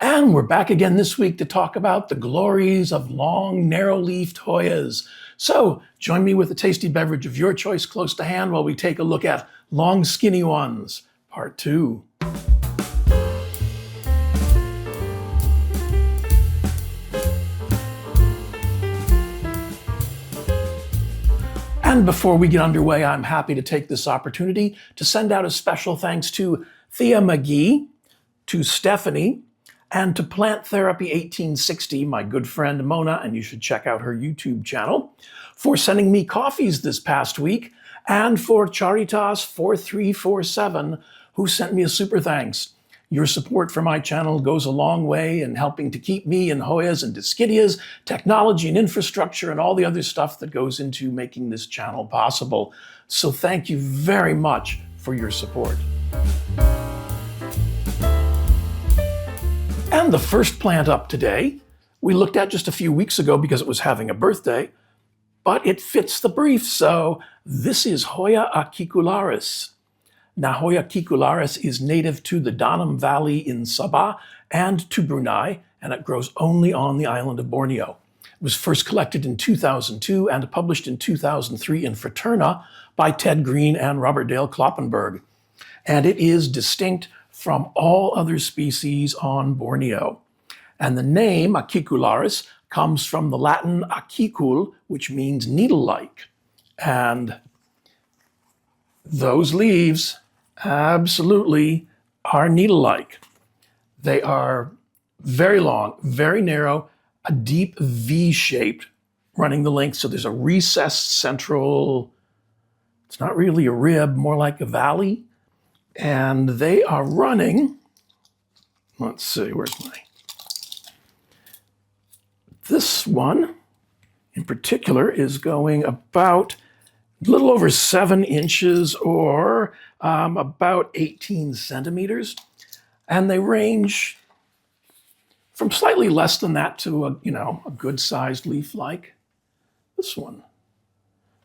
And we're back again this week to talk about the glories of long, narrow-leafed Hoyas. So join me with a tasty beverage of your choice close to hand while we take a look at long, skinny ones, part 2. And before we get underway, I'm happy to take this opportunity to send out a special thanks to Thea McGee, to Stephanie, and to Plant Therapy 1860, my good friend Mona, and you should check out her YouTube channel, for sending me coffees this past week, and for Charitas 4347, who sent me a super thanks. Your support for my channel goes a long way in helping to keep me and Hoyas and Discidias, technology and infrastructure, and all the other stuff that goes into making this channel possible. So thank you very much for your support. And the first plant up today, we looked at just a few weeks ago because it was having a birthday, but it fits the brief, so this is Hoya acicularis. Now, Hoya acicularis is native to the Danam Valley in Sabah and to Brunei, and it grows only on the island of Borneo. It was first collected in 2002 and published in 2003 in Fraterna by Ted Green and Robert Dale Kloppenberg. And it is distinct from all other species on Borneo. And the name acicularis comes from the Latin acicul, which means needle-like. And those leaves absolutely are needle-like. They are very long, very narrow, a deep V-shaped running the length. So there's a recessed central, it's not really a rib, more like a valley. And they are running, let's see, this one in particular is going about a little over 7 inches or about 18 centimeters. And they range from slightly less than that to a good-sized leaf like this one.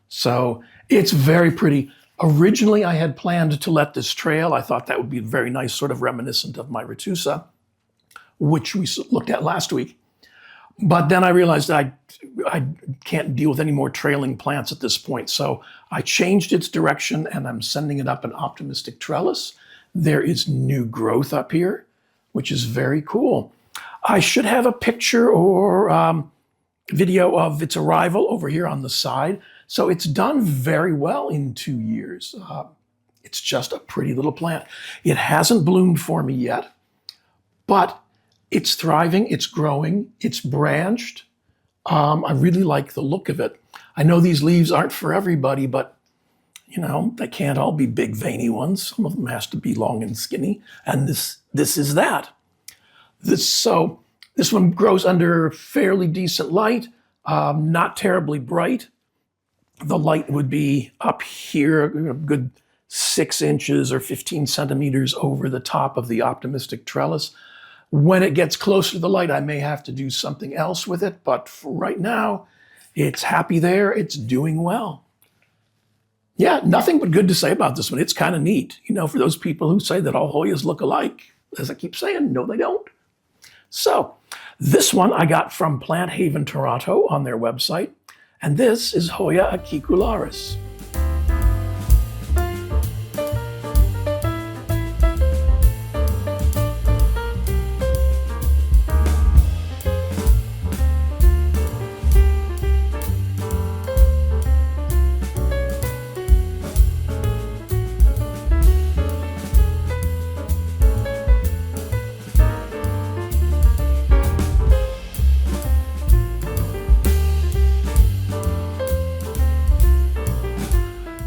So it's very pretty. Originally, I had planned to let this trail. I thought that would be very nice, sort of reminiscent of my retusa, which we looked at last week. But then I realized that I can't deal with any more trailing plants at this point. So I changed its direction and I'm sending it up an optimistic trellis. There is new growth up here, which is very cool. I should have a picture or video of its arrival over here on the side. So it's done very well in 2 years. It's just a pretty little plant. It hasn't bloomed for me yet, but it's thriving, it's growing, it's branched. I really like the look of it. I know these leaves aren't for everybody, but they can't all be big veiny ones. Some of them has to be long and skinny, and this is that. This one grows under fairly decent light, not terribly bright. The light would be up here, a good 6 inches or 15 centimeters over the top of the optimistic trellis. When it gets closer to the light, I may have to do something else with it, but for right now, it's happy there, it's doing well. Yeah, nothing but good to say about this one. It's kind of neat. For those people who say that all Hoyas look alike, as I keep saying, no, they don't. So this one I got from Plant Haven Toronto on their website. And this is Hoya acicularis.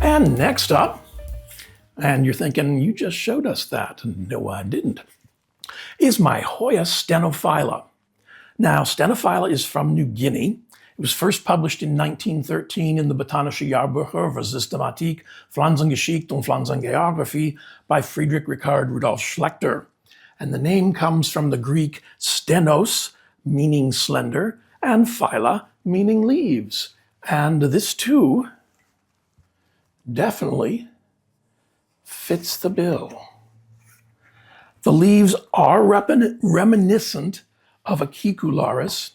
And next up, and you're thinking, you just showed us that. No, I didn't. Is my Hoya stenophylla. Now, stenophylla is from New Guinea. It was first published in 1913 in the Botanische Jahrbucher für Systematik, Pflanzengeschichte und Pflanzengeographie by Friedrich Richard Rudolf Schlechter. And the name comes from the Greek stenos, meaning slender, and phylla, meaning leaves. And this too definitely fits the bill. The leaves are reminiscent of acicularis.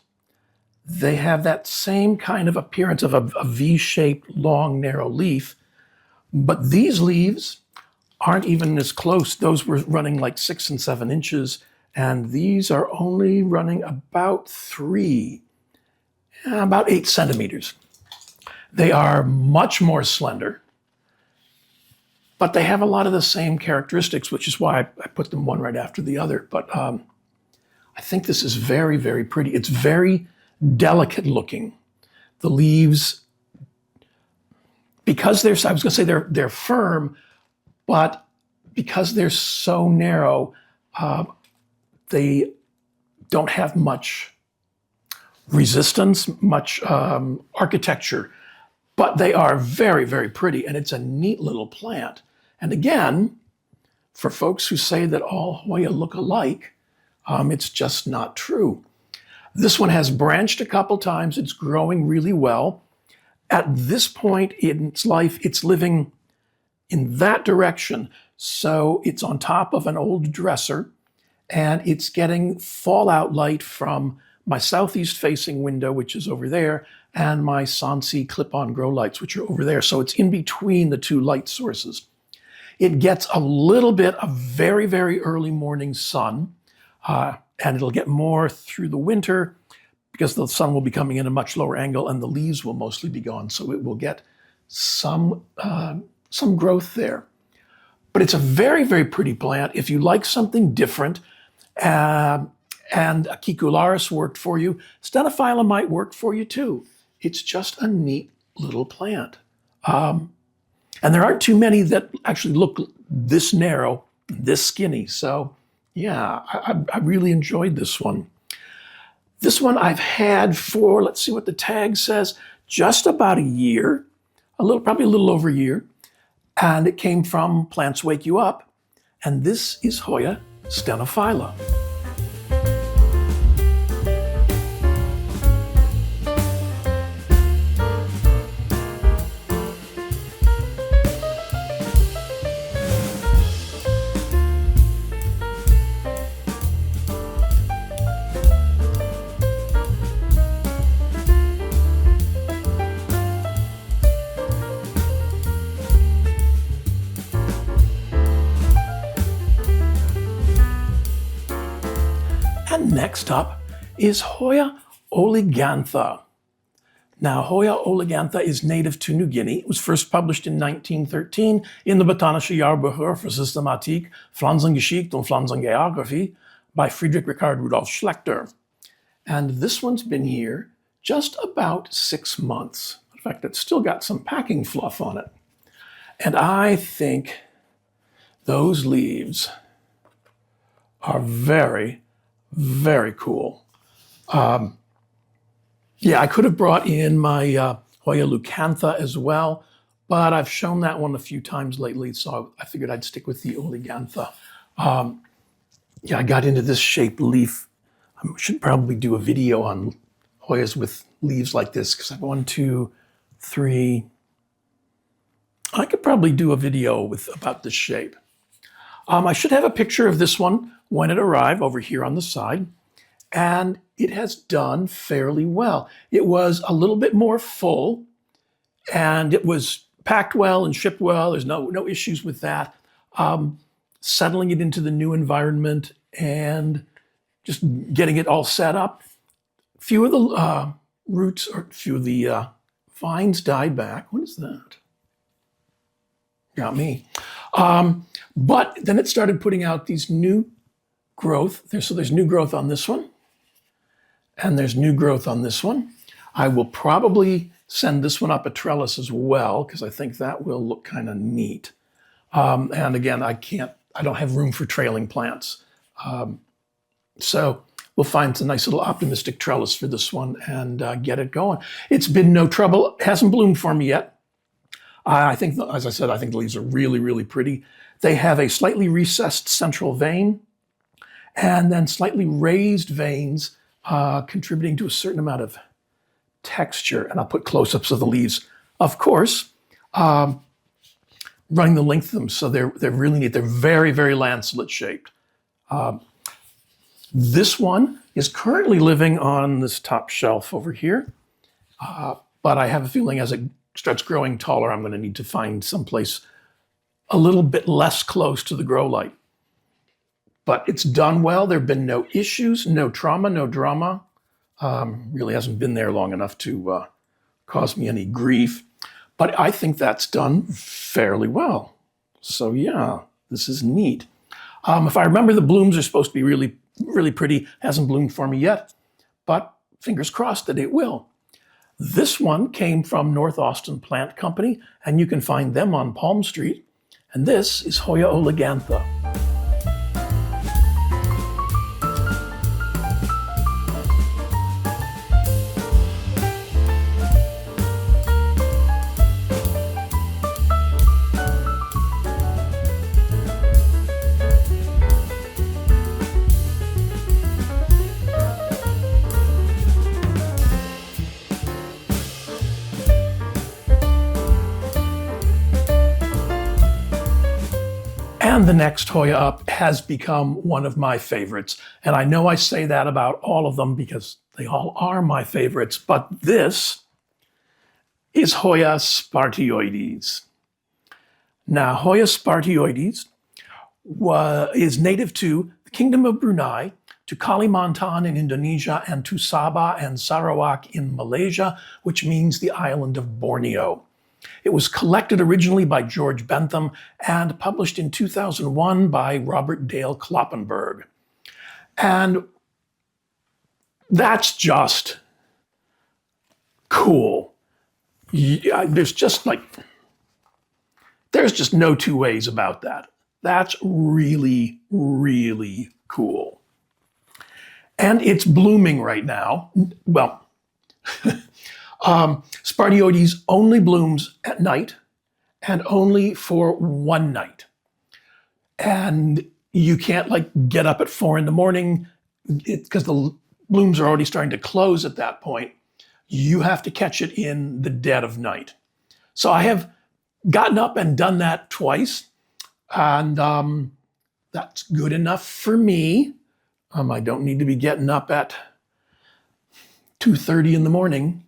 They have that same kind of appearance of a V-shaped, long, narrow leaf. But these leaves aren't even as close. Those were running like 6 and 7 inches, and these are only running about 8 centimeters. They are much more slender, but they have a lot of the same characteristics, which is why I put them one right after the other. But I think this is very, very pretty. It's very delicate looking. The leaves, because I was going to say they're firm, but because they're so narrow, they don't have much resistance, much architecture, but they are very, very pretty, and it's a neat little plant. And again, for folks who say that all Hoya look alike, it's just not true. This one has branched a couple times. It's growing really well. At this point in its life, it's living in that direction. So it's on top of an old dresser, and it's getting fallout light from my southeast facing window, which is over there, and my Sansi clip-on grow lights, which are over there. So it's in between the two light sources. It gets a little bit of very, very early morning sun, and it'll get more through the winter because the sun will be coming in a much lower angle and the leaves will mostly be gone. So it will get some growth there. But it's a very, very pretty plant. If you like something different, and acicularis worked for you, stenophylla might work for you too. It's just a neat little plant. And there aren't too many that actually look this narrow, this skinny. So yeah, I really enjoyed this one. This one I've had for, let's see what the tag says, just about a year, probably a little over a year. And it came from Plants Wake You Up. And this is Hoya stenophylla. And next up is Hoya elegantha. Now, Hoya elegantha is native to New Guinea. It was first published in 1913 in the Botanische Jahrbucher für Systematik, Pflanzengeschichte und Pflanzengeographie by Friedrich Richard Rudolf Schlechter. And this one's been here just about 6 months. In fact, it's still got some packing fluff on it. And I think those leaves are very, very cool. Yeah, I could have brought in my Hoya leucantha as well, but I've shown that one a few times lately, so I figured I'd stick with the elegantha. Yeah, I got into this shaped leaf. I should probably do a video on Hoyas with leaves like this, because I have 1, 2, 3. I could probably do a video about this shape. I should have a picture of this one when it arrived over here on the side, and it has done fairly well. It was a little bit more full, and it was packed well and shipped well. There's no issues with that. Settling it into the new environment and just getting it all set up. Few of the roots, or few of the vines died back. What is that? Got me. But then it started putting out these new growth. So there's new growth on this one, and there's new growth on this one. I will probably send this one up a trellis as well, because I think that will look kind of neat. And again, I don't have room for trailing plants. So we'll find a nice little optimistic trellis for this one and get it going. It's been no trouble. It hasn't bloomed for me yet. I think, as I said, I think the leaves are really, really pretty. They have a slightly recessed central vein and then slightly raised veins, contributing to a certain amount of texture. And I'll put close-ups of the leaves, of course, running the length of them. So they're really neat. They're very, very lancelet shaped. This one is currently living on this top shelf over here, but I have a feeling as it starts growing taller, I'm going to need to find someplace a little bit less close to the grow light. But it's done well. There have been no issues, no trauma, no drama. Really hasn't been there long enough to cause me any grief. But I think that's done fairly well. So yeah, this is neat. If I remember, the blooms are supposed to be really, really pretty. Hasn't bloomed for me yet, but fingers crossed that it will. This one came from North Austin Plant Company, and you can find them on Palm Street. And this is Hoya elegantha. And the next Hoya up has become one of my favorites. And I know I say that about all of them because they all are my favorites, but this is Hoya spartioides. Now, Hoya spartioides is native to the Kingdom of Brunei, to Kalimantan in Indonesia, and to Sabah and Sarawak in Malaysia, which means the island of Borneo. It was collected originally by George Bentham and published in 2001 by Robert Dale Kloppenberg. And that's just cool. There's just no two ways about that. That's really, really cool. And it's blooming right now. Well, spartioides only blooms at night and only for one night. And you can't get up at 4 a.m. because the blooms are already starting to close at that point. You have to catch it in the dead of night. So I have gotten up and done that twice, and that's good enough for me. I don't need to be getting up at 2:30 in the morning.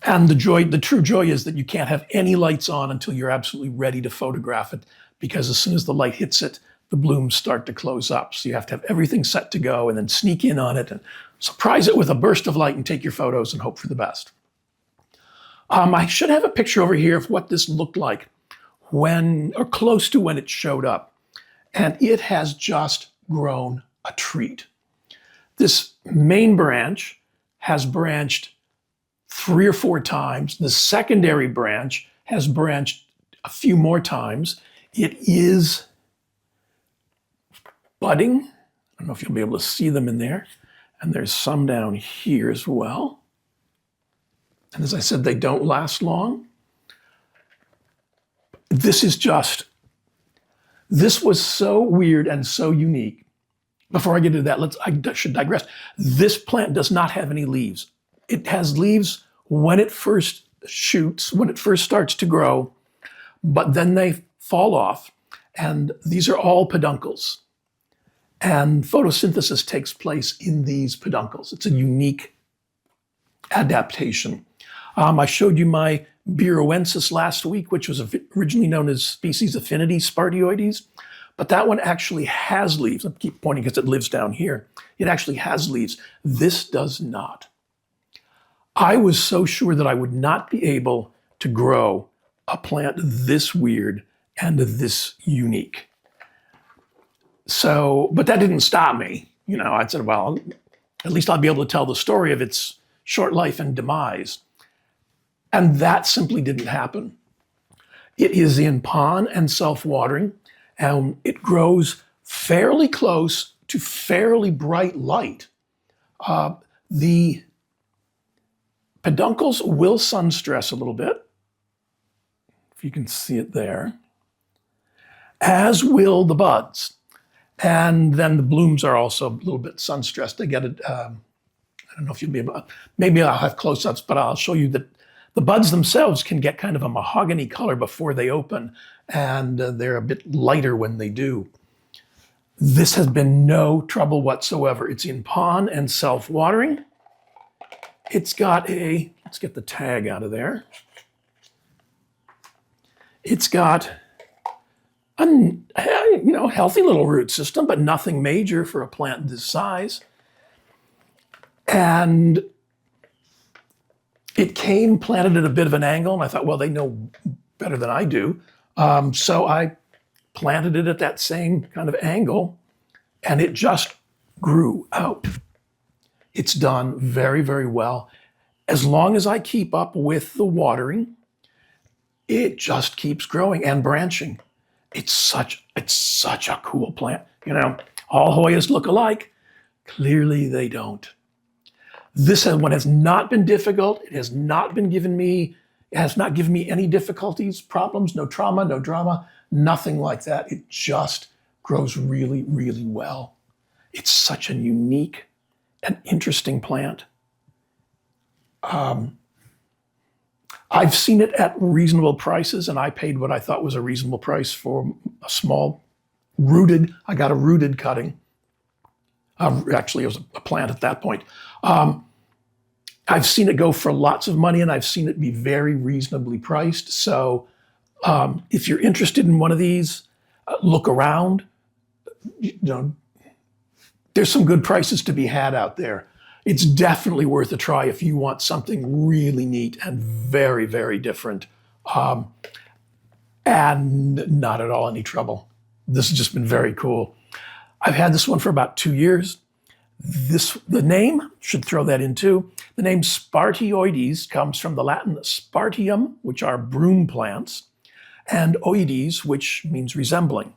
And the true joy is that you can't have any lights on until you're absolutely ready to photograph it, because as soon as the light hits it, the blooms start to close up. So you have to have everything set to go and then sneak in on it and surprise it with a burst of light and take your photos and hope for the best. I should have a picture over here of what this looked like or close to when it showed up. And it has just grown a treat. This main branch has branched 3 or 4 times. The secondary branch has branched a few more times. It is budding. I don't know if you'll be able to see them in there. And there's some down here as well. And as I said, they don't last long. This was so weird and so unique. Before I get into that, I should digress. This plant does not have any leaves. It has leaves when it first shoots, when it first starts to grow, but then they fall off. And these are all peduncles. And photosynthesis takes place in these peduncles. It's a unique adaptation. I showed you my Biroensis last week, which was originally known as species affinity spartioides, but that one actually has leaves. I keep pointing because it lives down here. It actually has leaves. This does not. I was so sure that I would not be able to grow a plant this weird and this unique. So, but that didn't stop me. I said, well, at least I'll be able to tell the story of its short life and demise. And that simply didn't happen. It is in pond and self-watering, and it grows fairly close to fairly bright light. The peduncles will sun stress a little bit, if you can see it there, as will the buds. And then the blooms are also a little bit sun stressed. They get it, I don't know if you'll be able to, maybe I'll have close-ups, but I'll show you that the buds themselves can get kind of a mahogany color before they open, and they're a bit lighter when they do. This has been no trouble whatsoever. It's in pond and self-watering. It's got let's get the tag out of there. It's got a healthy little root system, but nothing major for a plant this size. And it came planted at a bit of an angle, and I thought, well, they know better than I do. So I planted it at that same kind of angle, and it just grew out. It's done very, very well. As long as I keep up with the watering, it just keeps growing and branching. It's such a cool plant. All Hoyas look alike. Clearly they don't. This one has not been difficult. It has not given me any difficulties, problems, no trauma, no drama, nothing like that. It just grows really, really well. It's such a unique and interesting plant. I've seen it at reasonable prices, and I paid what I thought was a reasonable price for a small I got a rooted cutting. Actually, it was a plant at that point. I've seen it go for lots of money, and I've seen it be very reasonably priced. So if you're interested in one of these, look around. There's some good prices to be had out there. It's definitely worth a try if you want something really neat and very, very different, and not at all any trouble. This has just been very cool. I've had this one for about 2 years. The name, should throw that in too. The name spartioides comes from the Latin spartium, which are broom plants, and oides, which means resembling.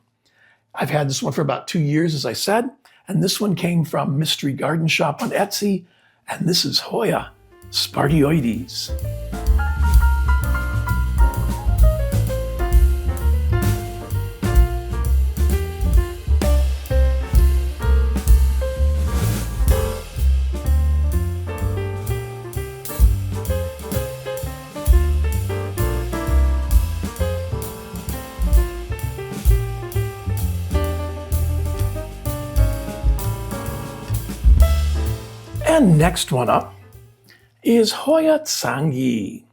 I've had this one for about 2 years, as I said, and this one came from Mystery Garden Shop on Etsy, and this is Hoya spartioides. And next one up is Hoya Kentiana.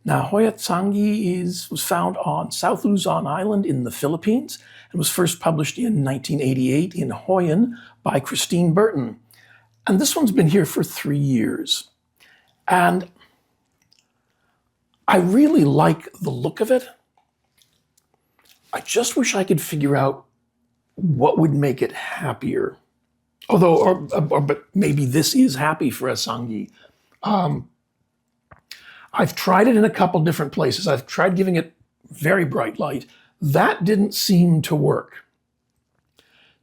Now, Hoya Kentiana was found on South Luzon Island in the Philippines and was first published in 1988 in Hoyan by Christine Burton. And this one's been here for 3 years. And I really like the look of it. I just wish I could figure out what would make it happier. But maybe this is happy for a Kentiana. I've tried it in a couple different places. I've tried giving it very bright light. That didn't seem to work.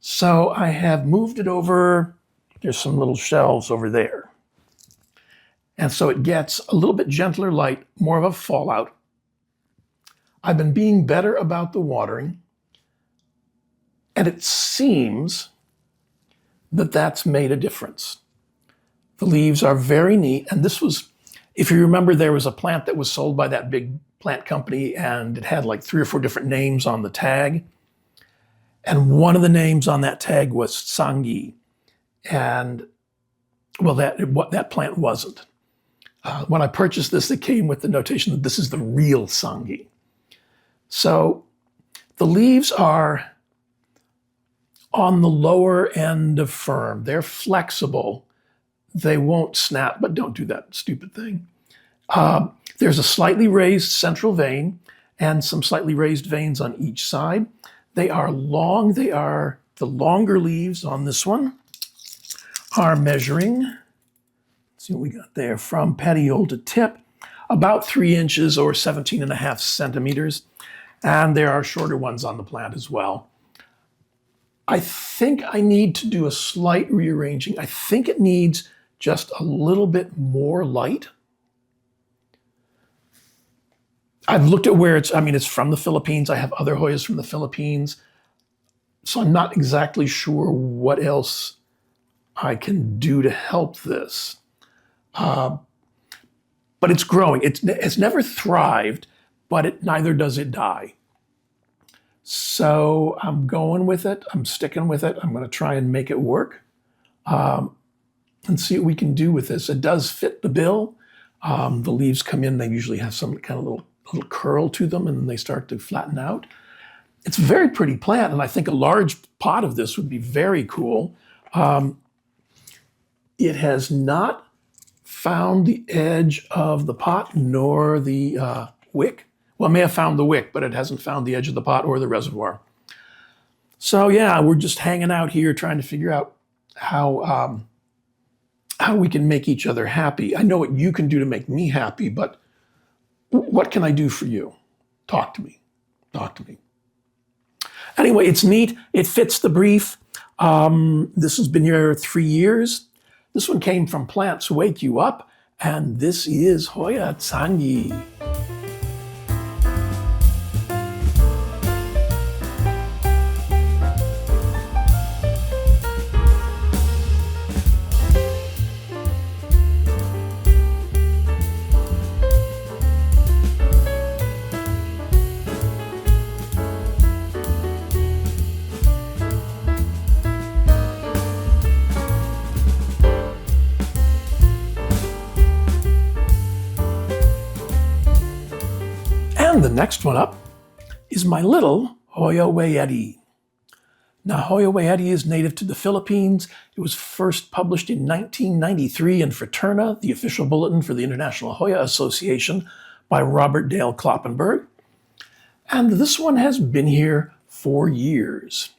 So I have moved it over. There's some little shelves over there. And so it gets a little bit gentler light, more of a fallout. I've been being better about the watering. And it seems that's made a difference. The leaves are very neat. And this was, if you remember, there was a plant that was sold by that big plant company, and it had like 3 or 4 different names on the tag. And one of the names on that tag was Kentiana. And well, that plant wasn't. When I purchased this, it came with the notation that this is the real Kentiana. So the leaves are on the lower end of firm. They're flexible. They won't snap, but don't do that stupid thing. There's a slightly raised central vein and some slightly raised veins on each side. They are long. The longer leaves on this one are measuring, let's see what we got there, from petiole to tip, about 3 inches or 17.5 centimeters. And there are shorter ones on the plant as well. I think I need to do a slight rearranging. I think it needs just a little bit more light. I've looked at where it's from the Philippines. I have other Hoyas from the Philippines. So I'm not exactly sure what else I can do to help this. But it's growing. It's never thrived, but neither does it die. So I'm going with it. I'm sticking with it. I'm going to try and make it work and see what we can do with this. It does fit the bill. The leaves come in. They usually have some kind of little curl to them, and then they start to flatten out. It's a very pretty plant, and I think a large pot of this would be very cool. It has not found the edge of the pot nor the wick. Well, it may have found the wick, but it hasn't found the edge of the pot or the reservoir. So yeah, we're just hanging out here trying to figure out how we can make each other happy. I know what you can do to make me happy, but what can I do for you? Talk to me. Talk to me. Anyway, it's neat. It fits the brief. This has been here 3 years. This one came from Plants Wake You Up, and this is Hoya Kentiana. And the next one up is my little Hoya wayetii. Now, Hoya wayetii is native to the Philippines. It was first published in 1993 in Fraterna, the official bulletin for the International Hoya Association, by Robert Dale Kloppenberg. And this one has been here 4 years.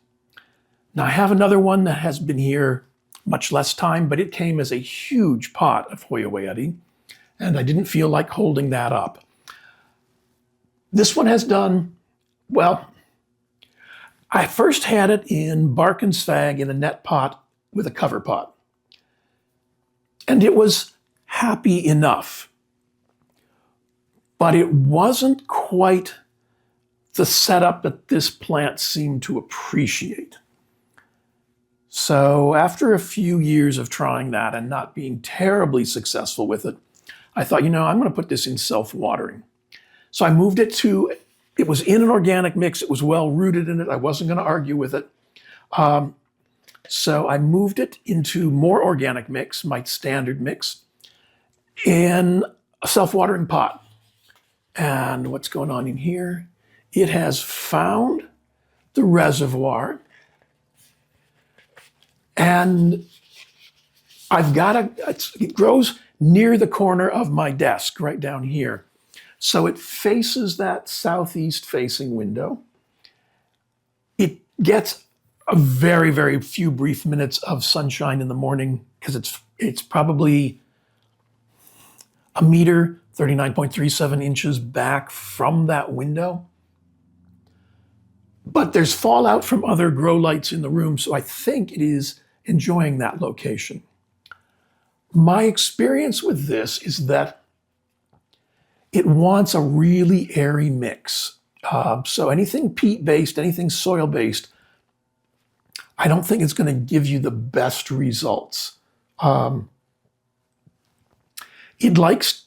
Now, I have another one that has been here much less time, but it came as a huge pot of Hoya wayetii, and I didn't feel like holding that up. This one has done, well, I first had it in bark and sphagnum in a net pot with a cover pot. And it was happy enough. But it wasn't quite the setup that this plant seemed to appreciate. So after a few years of trying that and not being terribly successful with it, I thought, I'm going to put this in self-watering. So I moved it it was in an organic mix. It was well rooted in it. I wasn't going to argue with it. So I moved it into more organic mix, my standard mix, in a self-watering pot. And what's going on in here? It has found the reservoir. And it grows near the corner of my desk, right down here. So it faces that southeast facing window. It gets a very, very few brief minutes of sunshine in the morning because it's probably a meter, 39.37 inches back from that window. But there's fallout from other grow lights in the room, so I think it is enjoying that location. My experience with this is that it wants a really airy mix. So anything peat-based, anything soil-based, I don't think it's going to give you the best results. It likes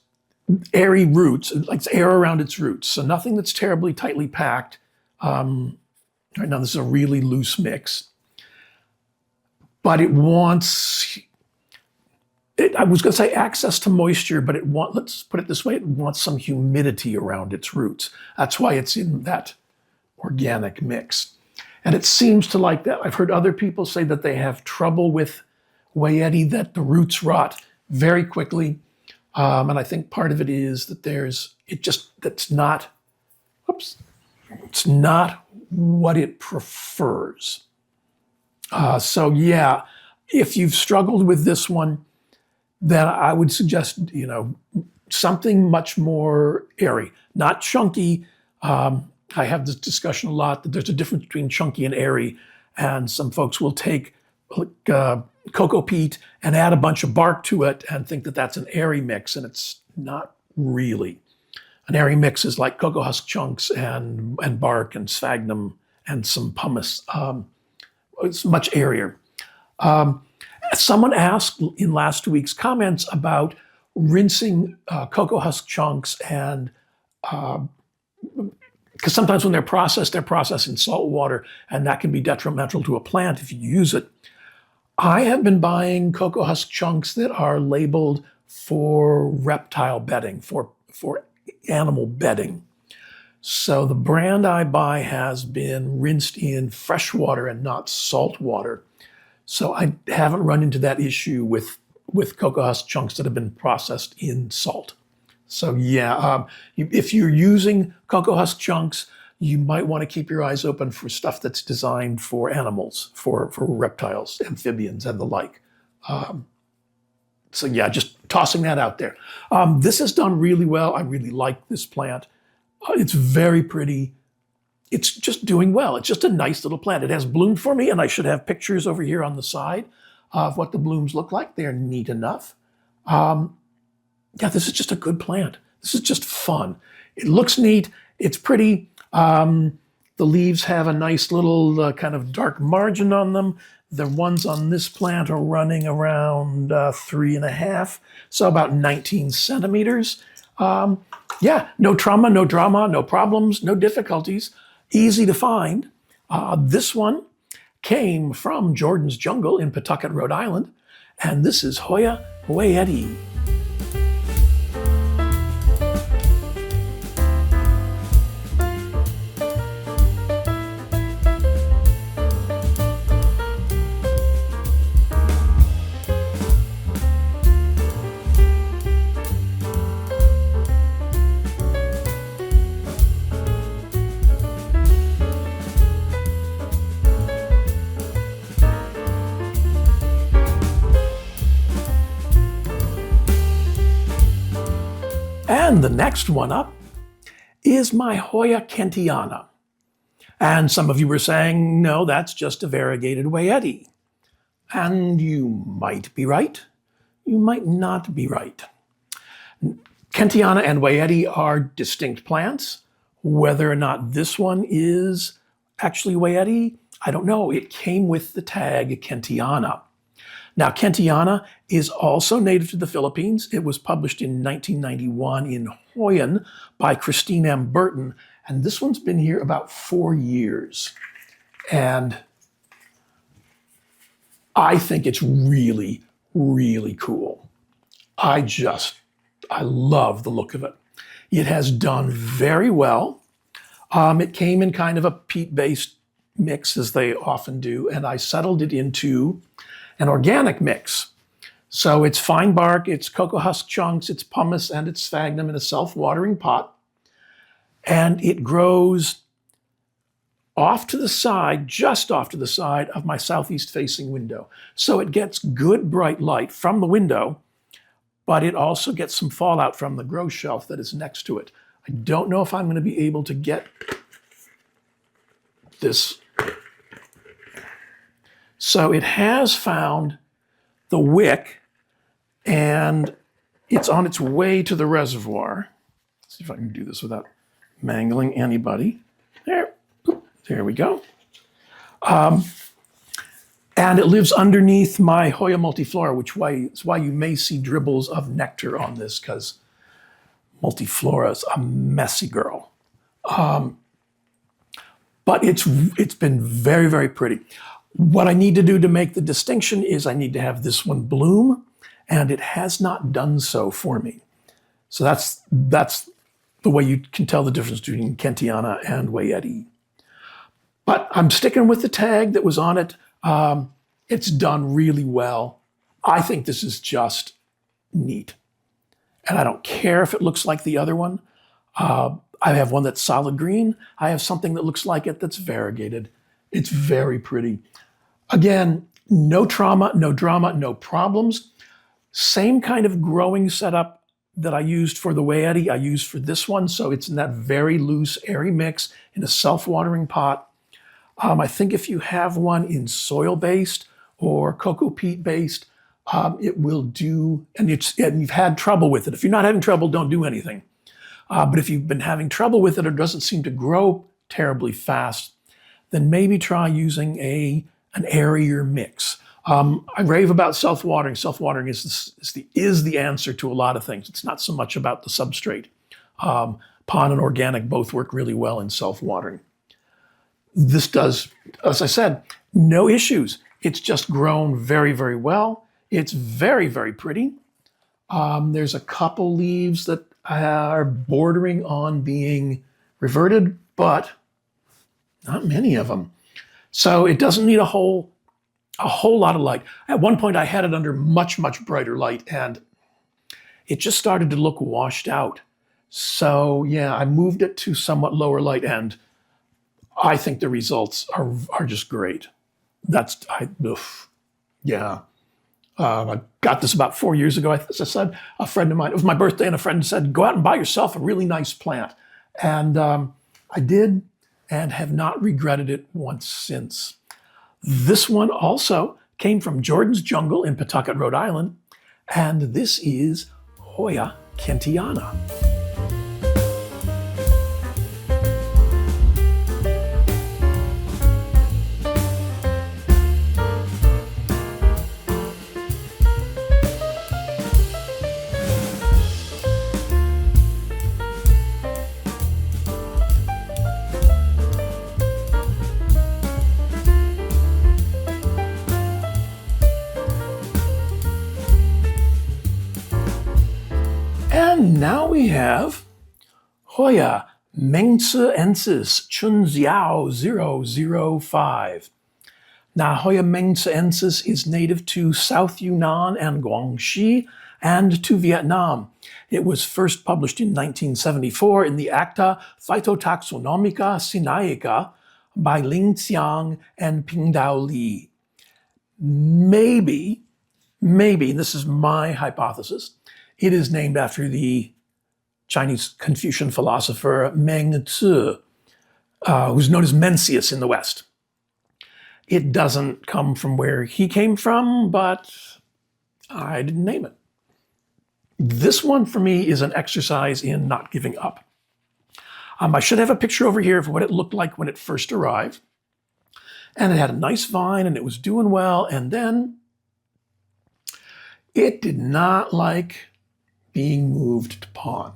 airy roots. It likes air around its roots. So nothing that's terribly tightly packed. Right now, this is a really loose mix. But it wants... I was going to say access to moisture, but let's put it this way, it wants some humidity around its roots. That's why it's in that organic mix. And it seems to like that. I've heard other people say that they have trouble with wayetii, that the roots rot very quickly. And I think part of it is that it's not what it prefers. So yeah, if you've struggled with this one, then I would suggest, something much more airy, not chunky. I have this discussion a lot that there's a difference between chunky and airy, and some folks will take cocoa peat and add a bunch of bark to it and think that that's an airy mix, and it's not really. An airy mix is like cocoa husk chunks and bark and sphagnum and some pumice. It's much airier. Someone asked in last week's comments about rinsing cocoa husk chunks and because sometimes when they're processed in salt water, and that can be detrimental to a plant if you use it. I have been buying cocoa husk chunks that are labeled for reptile bedding, for animal bedding. So the brand I buy has been rinsed in fresh water and not salt water. So I haven't run into that issue with cocoa husk chunks that have been processed in salt. So yeah, if you're using cocoa husk chunks, you might want to keep your eyes open for stuff that's designed for animals, for reptiles, amphibians, and the like. So yeah, just tossing that out there. This has done really well. I really like this plant. It's very pretty. It's just doing well. It's just a nice little plant. It has bloomed for me, and I should have pictures over here on the side of what the blooms look like. They're neat enough. Yeah, this is just a good plant. This is just fun. It looks neat. It's pretty. The leaves have a nice little kind of dark margin on them. The ones on this plant are running around 3.5, so about 19 centimeters. Yeah, no trauma, no drama, no problems, no difficulties. Easy to find. This one came from Jordan's Jungle in Pawtucket, Rhode Island, and this is Hoya wayetii. And the next one up is my Hoya Kentiana. And some of you were saying, no, that's just a variegated wayetii. And you might be right. You might not be right. Kentiana and wayetii are distinct plants. Whether or not this one is actually wayetii, I don't know. It came with the tag Kentiana. Now, Kentiana is also native to the Philippines. It was published in 1991 in Hoyan by Christine M. Burton, and this one's been here about 4 years. And I think it's really, really cool. I love the look of it. It has done very well. It came in kind of a peat-based mix, as they often do, and I settled it into an organic mix. So it's fine bark, it's cocoa husk chunks, it's pumice, and it's sphagnum in a self-watering pot. And it grows off to the side, just off to the side of my southeast-facing window. So it gets good bright light from the window, but it also gets some fallout from the grow shelf that is next to it. I don't know if I'm going to be able to get this. So it has found the wick, and it's on its way to the reservoir. Let's see if I can do this without mangling anybody. There we go. And it lives underneath my Hoya multiflora, which is why you may see dribbles of nectar on this, because multiflora is a messy girl. But it's been very, very pretty. What I need to do to make the distinction is I need to have this one bloom, and it has not done so for me. So that's the way you can tell the difference between Kentiana and wayetii. But I'm sticking with the tag that was on it. It's done really well. I think this is just neat. And I don't care if it looks like the other one. I have one that's solid green. I have something that looks like it that's variegated. It's very pretty. Again, no trauma, no drama, no problems. Same kind of growing setup that I used for the wayetii, I used for this one. So it's in that very loose, airy mix in a self-watering pot. I think if you have one in soil-based or cocoa peat-based, it will do, and you've had trouble with it. If you're not having trouble, don't do anything. But if you've been having trouble with it or it doesn't seem to grow terribly fast, then maybe try using an airier mix. I rave about self-watering. Self-watering is the answer to a lot of things. It's not so much about the substrate. Pond and organic both work really well in self-watering. This does, as I said, no issues. It's just grown very, very well. It's very, very pretty. There's a couple leaves that are bordering on being reverted, but not many of them. So it doesn't need a whole lot of light. At one point I had it under much, much brighter light and it just started to look washed out. So yeah, I moved it to somewhat lower light and I think the results are just great. Yeah. I got this about 4 years ago. As I said, a friend of mine, it was my birthday, and a friend said, go out and buy yourself a really nice plant. And I did, and have not regretted it once since. This one also came from Jordan's Jungle in Pawtucket, Rhode Island, and this is Hoya Kentiana. And now we have Hoya Kentiana Chunxiao 005. Now, Hoya Kentiana is native to South Yunnan and Guangxi and to Vietnam. It was first published in 1974 in the Acta Phytotaxonomica Sinaica by Ling Xiang and Pingdao Li. Maybe, this is my hypothesis, it is named after the Chinese Confucian philosopher Meng Tzu, who's known as Mencius in the West. It doesn't come from where he came from, but I didn't name it. This one for me is an exercise in not giving up. I should have a picture over here of what it looked like when it first arrived. And it had a nice vine and it was doing well. And then it did not like being moved to pond.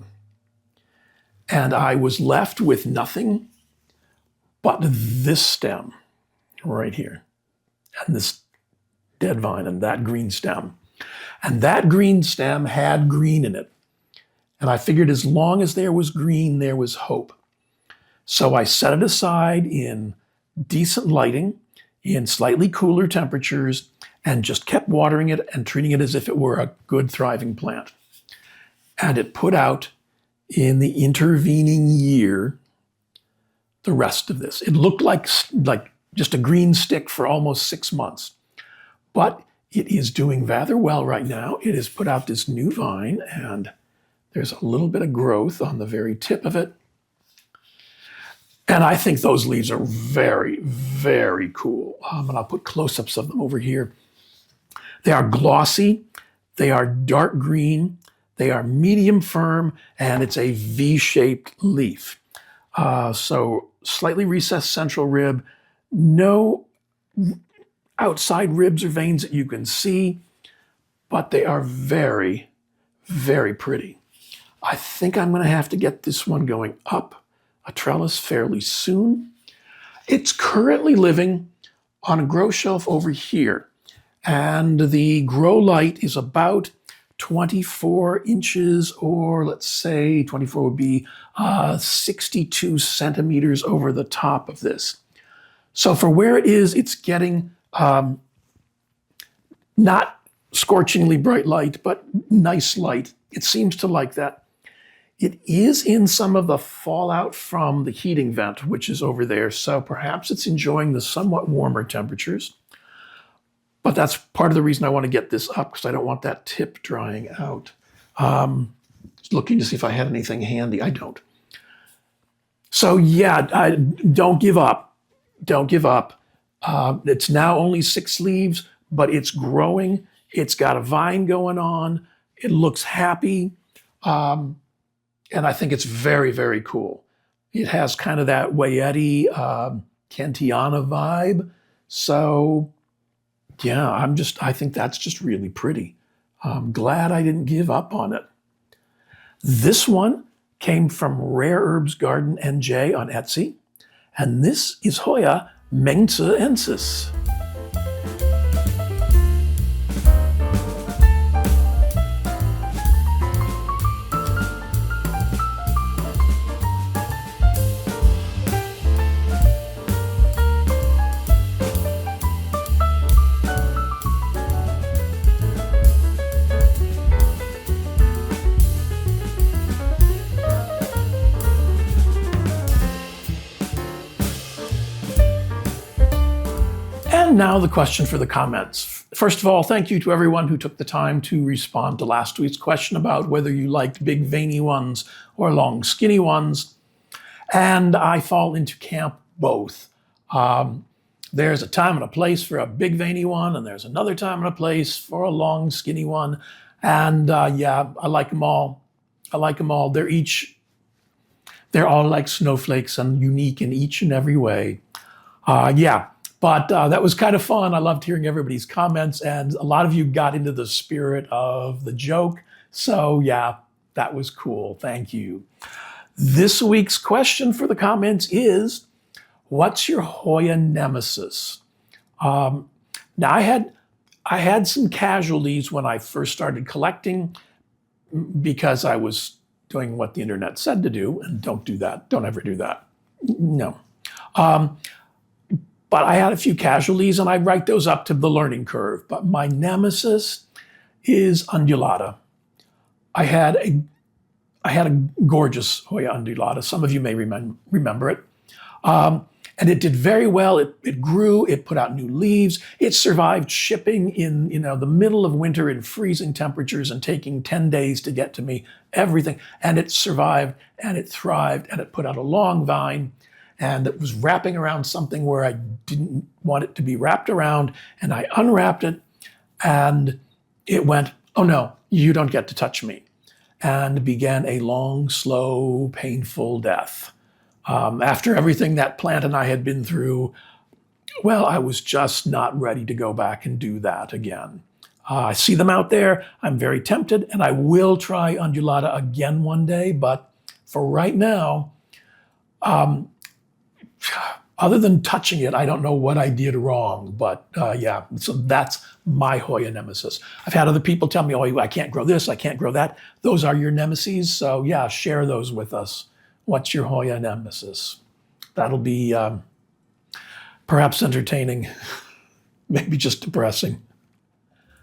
And I was left with nothing but this stem right here, and this dead vine and that green stem. And that green stem had green in it. And I figured as long as there was green, there was hope. So I set it aside in decent lighting, in slightly cooler temperatures, and just kept watering it and treating it as if it were a good, thriving plant. And it put out in the intervening year the rest of this. It looked like just a green stick for almost 6 months. But it is doing rather well right now. It has put out this new vine, and there's a little bit of growth on the very tip of it. And I think those leaves are very, very cool. And I'll put close-ups of them over here. They are glossy. They are dark green. They are medium firm, and it's a V-shaped leaf. So slightly recessed central rib, no outside ribs or veins that you can see, but they are very, very pretty. I think I'm going to have to get this one going up a trellis fairly soon. It's currently living on a grow shelf over here, and the grow light is about 24 inches, or let's say 24 would be 62 centimeters over the top of this. So for where it is, it's getting not scorchingly bright light, but nice light. It seems to like that. It is in some of the fallout from the heating vent, which is over there, so perhaps it's enjoying the somewhat warmer temperatures. But that's part of the reason I want to get this up, because I don't want that tip drying out. Just looking to see if I had anything handy. I don't. So yeah, don't give up. Don't give up. It's now only 6 leaves, but it's growing. It's got a vine going on. It looks happy. And I think it's very, very cool. It has kind of that wayetii Kentiana vibe. So yeah, I think that's just really pretty. I'm glad I didn't give up on it. This one came from Rare Herbs Garden NJ on Etsy. And this is Hoya Kentiana. And now the question for the comments. First of all, thank you to everyone who took the time to respond to last week's question about whether you liked big veiny ones or long skinny ones. And I fall into camp both. There's a time and a place for a big veiny one, and there's another time and a place for a long skinny one. And yeah, I like them all. I like them all. They're all like snowflakes and unique in each and every way. But that was kind of fun. I loved hearing everybody's comments, and a lot of you got into the spirit of the joke. So yeah, that was cool. Thank you. This week's question for the comments is, what's your Hoya nemesis? Now I had some casualties when I first started collecting because I was doing what the internet said to do, and don't do that. Don't ever do that. No. But I had a few casualties, and I write those up to the learning curve. But my nemesis is undulata. I had a gorgeous Hoya undulata. Some of you may remember it. And it did very well. It grew, it put out new leaves. It survived shipping in the middle of winter in freezing temperatures and taking 10 days to get to me, everything. And it survived, and it thrived, and it put out a long vine. And it was wrapping around something where I didn't want it to be wrapped around, and I unwrapped it, and it went, oh no, you don't get to touch me, and began a long, slow, painful death. After everything that plant and I had been through, well, I was just not ready to go back and do that again. I see them out there. I'm very tempted, and I will try undulata again one day, but for right now, other than touching it, I don't know what I did wrong, but yeah, so that's my Hoya nemesis. I've had other people tell me, oh, I can't grow this, I can't grow that. Those are your nemesis, so yeah, share those with us. What's your Hoya nemesis? That'll be perhaps entertaining, maybe just depressing.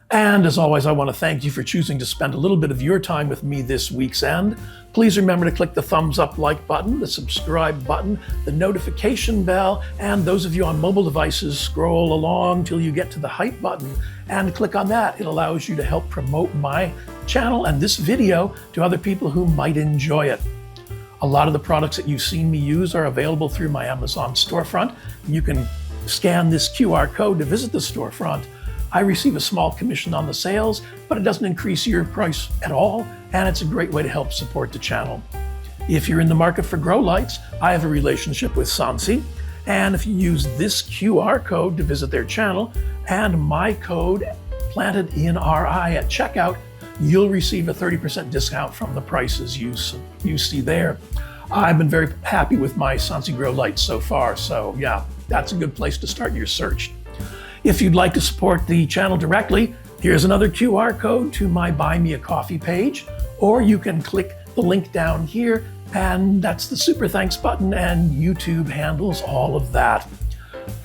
And as always, I want to thank you for choosing to spend a little bit of your time with me this week's end. Please remember to click the thumbs up like button, the subscribe button, the notification bell, and those of you on mobile devices, scroll along till you get to the hype button and click on that. It allows you to help promote my channel and this video to other people who might enjoy it. A lot of the products that you've seen me use are available through my Amazon storefront. You can scan this QR code to visit the storefront. I receive a small commission on the sales, but it doesn't increase your price at all, and it's a great way to help support the channel. If you're in the market for grow lights, I have a relationship with Sansi, and if you use this QR code to visit their channel and my code planted in RI at checkout, you'll receive a 30% discount from the prices you see there. I've been very happy with my Sansi grow lights so far, so yeah, that's a good place to start your search. If you'd like to support the channel directly, here's another QR code to my Buy Me a Coffee page, or you can click the link down here, and that's the super thanks button, and YouTube handles all of that.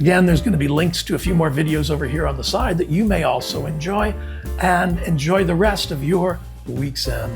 Again, there's going to be links to a few more videos over here on the side that you may also enjoy, and enjoy the rest of your week's end.